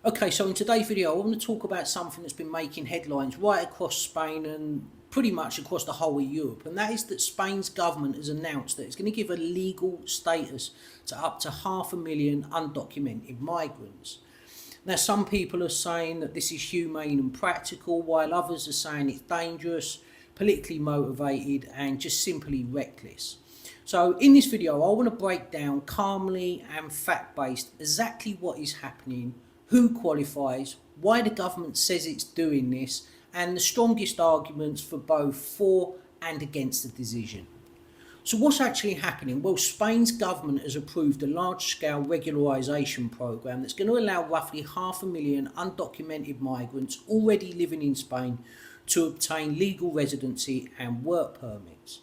Okay, so in today's video, I want to talk about something that's been making headlines right across Spain and pretty much across the whole of Europe, and that is that Spain's government has announced that it's going to give a legal status to up to 500,000 undocumented migrants. Now, some people are saying that this is humane and practical, while others are saying it's dangerous, politically motivated, and just simply reckless. So in this video, I want to break down calmly and fact-based exactly what is happening, who qualifies, why the government says it's doing this, and the strongest arguments for both for and against the decision. So what's actually happening? Well, Spain's government has approved a large-scale regularisation programme that's going to allow roughly 500,000 undocumented migrants already living in Spain to obtain legal residency and work permits.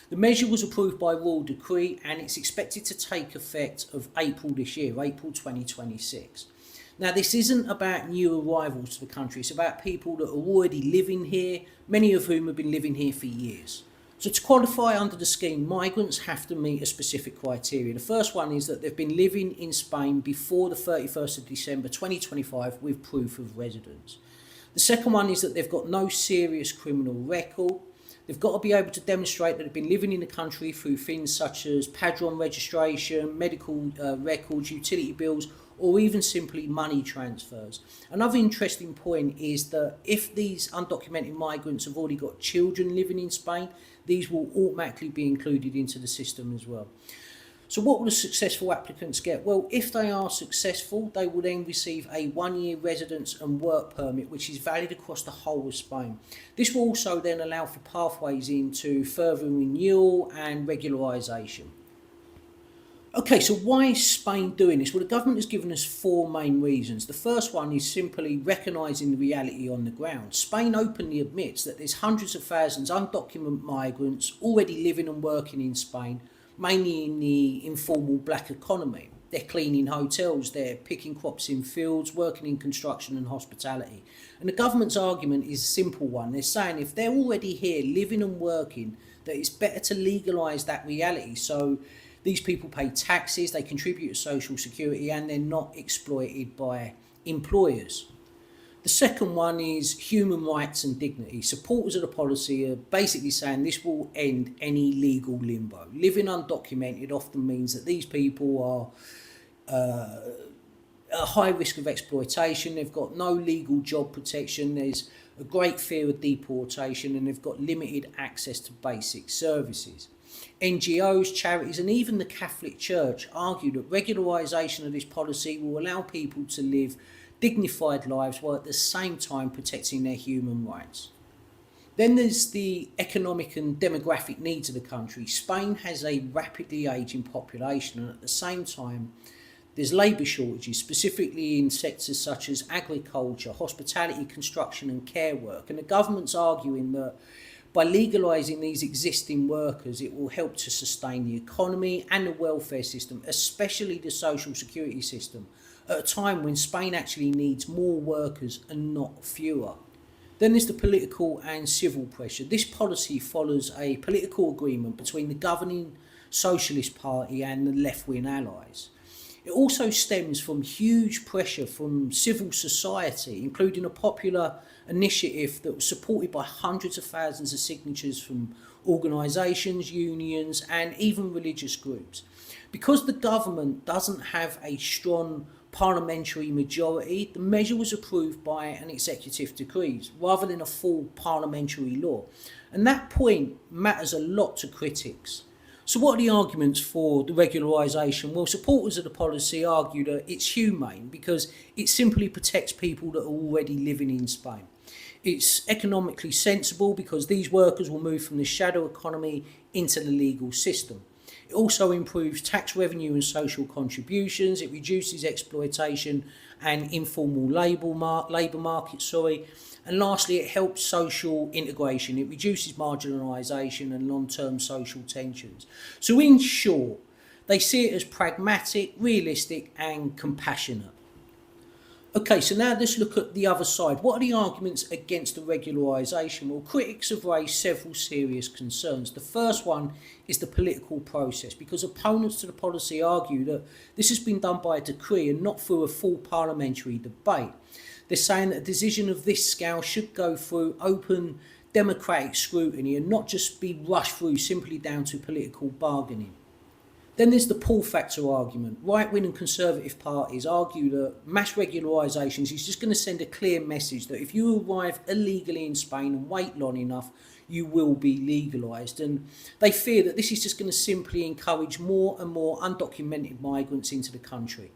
The measure was approved by royal decree and it's expected to take effect of April this year, April 2026. Now, this isn't about new arrivals to the country, it's about people that are already living here, many of whom have been living here for years. So to qualify under the scheme, migrants have to meet a specific criteria. The first one is that they've been living in Spain before the 31st of December 2025 with proof of residence. The second one is that they've got no serious criminal record. They've got to be able to demonstrate that they've been living in the country through things such as padron registration, medical records, utility bills, or even simply money transfers. Another interesting point is that if these undocumented migrants have already got children living in Spain, these will automatically be included into the system as well. So what will the successful applicants get? Well, if they are successful, they will then receive a 1-year residence and work permit, which is valid across the whole of Spain. This will also then allow for pathways into further renewal and regularisation. Okay, so why is Spain doing this? Well, the government has given us 4 main reasons. The first one is simply recognising the reality on the ground. Spain openly admits that there's hundreds of thousands of undocumented migrants already living and working in Spain, mainly in the informal black economy. They're cleaning hotels, they're picking crops in fields, working in construction and hospitality. And the government's argument is a simple one. They're saying if they're already here living and working, that it's better to legalise that reality. So these people pay taxes, they contribute to social security, and they're not exploited by employers. The second one is human rights and dignity. Supporters of the policy are basically saying this will end any legal limbo. Living undocumented often means that these people are at high risk of exploitation, they've got no legal job protection, there's a great fear of deportation, and they've got limited access to basic services. NGOs, charities and even the Catholic Church argue that regularisation of this policy will allow people to live dignified lives while at the same time protecting their human rights. Then there's the economic and demographic needs of the country. Spain has a rapidly ageing population and at the same time there's labour shortages, specifically in sectors such as agriculture, hospitality, construction and care work. And the government's arguing that by legalising these existing workers, it will help to sustain the economy and the welfare system, especially the social security system, at a time when Spain actually needs more workers and not fewer. Then there's the political and civil pressure. This policy follows a political agreement between the governing Socialist Party and the left-wing allies. It also stems from huge pressure from civil society, including a popular initiative that was supported by hundreds of thousands of signatures from organisations, unions and even religious groups. Because the government doesn't have a strong parliamentary majority, the measure was approved by an executive decree rather than a full parliamentary law. And that point matters a lot to critics. So what are the arguments for the regularisation? Well, supporters of the policy argue that it's humane because it simply protects people that are already living in Spain. It's economically sensible because these workers will move from the shadow economy into the legal system. It also improves tax revenue and social contributions. It reduces exploitation and informal labour markets. And lastly, it helps social integration. It reduces marginalisation and long-term social tensions. So in short, they see it as pragmatic, realistic and compassionate. Okay, so now let's look at the other side. What are the arguments against the regularisation? Well, critics have raised several serious concerns. The first one is the political process, because opponents to the policy argue that this has been done by a decree and not through a full parliamentary debate. They're saying that a decision of this scale should go through open democratic scrutiny and not just be rushed through simply down to political bargaining. Then there's the pull factor argument. Right-wing and conservative parties argue that mass regularisations is just going to send a clear message that if you arrive illegally in Spain and wait long enough, you will be legalised. And they fear that this is just going to simply encourage more and more undocumented migrants into the country.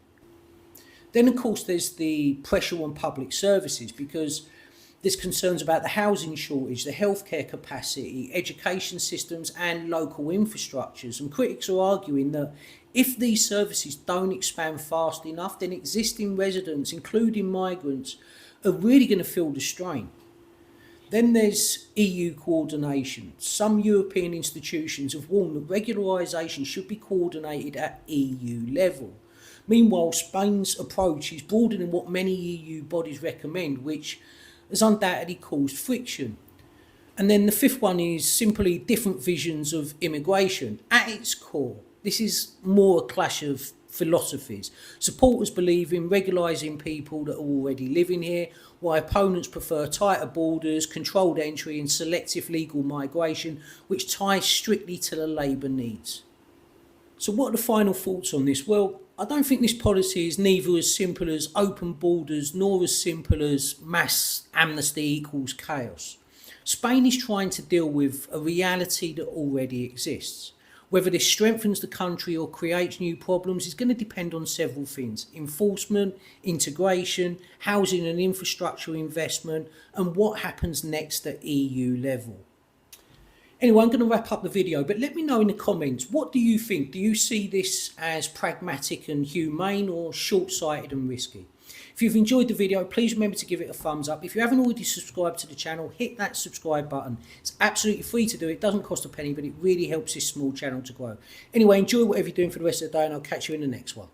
Then, of course, there's the pressure on public services, because there's concerns about the housing shortage, the healthcare capacity, education systems and local infrastructures. And critics are arguing that if these services don't expand fast enough, then existing residents, including migrants, are really going to feel the strain. Then there's EU coordination. Some European institutions have warned that regularisation should be coordinated at EU level. Meanwhile, Spain's approach is broader than what many EU bodies recommend, which has undoubtedly caused friction. And then the fifth one is simply different visions of immigration. At its core, this is more a clash of philosophies. Supporters believe in regularising people that are already living here, while opponents prefer tighter borders, controlled entry and selective legal migration, which ties strictly to the labour needs. So what are the final thoughts on this? Well, I don't think this policy is neither as simple as open borders nor as simple as mass amnesty equals chaos. Spain is trying to deal with a reality that already exists. Whether this strengthens the country or creates new problems is going to depend on several things: enforcement, integration, housing and infrastructure investment, and what happens next at EU level. Anyway, I'm going to wrap up the video, but let me know in the comments, what do you think? Do you see this as pragmatic and humane, or short-sighted and risky? If you've enjoyed the video, please remember to give it a thumbs up. If you haven't already subscribed to the channel, hit that subscribe button. It's absolutely free to do. It doesn't cost a penny, but it really helps this small channel to grow. Anyway, enjoy whatever you're doing for the rest of the day, and I'll catch you in the next one.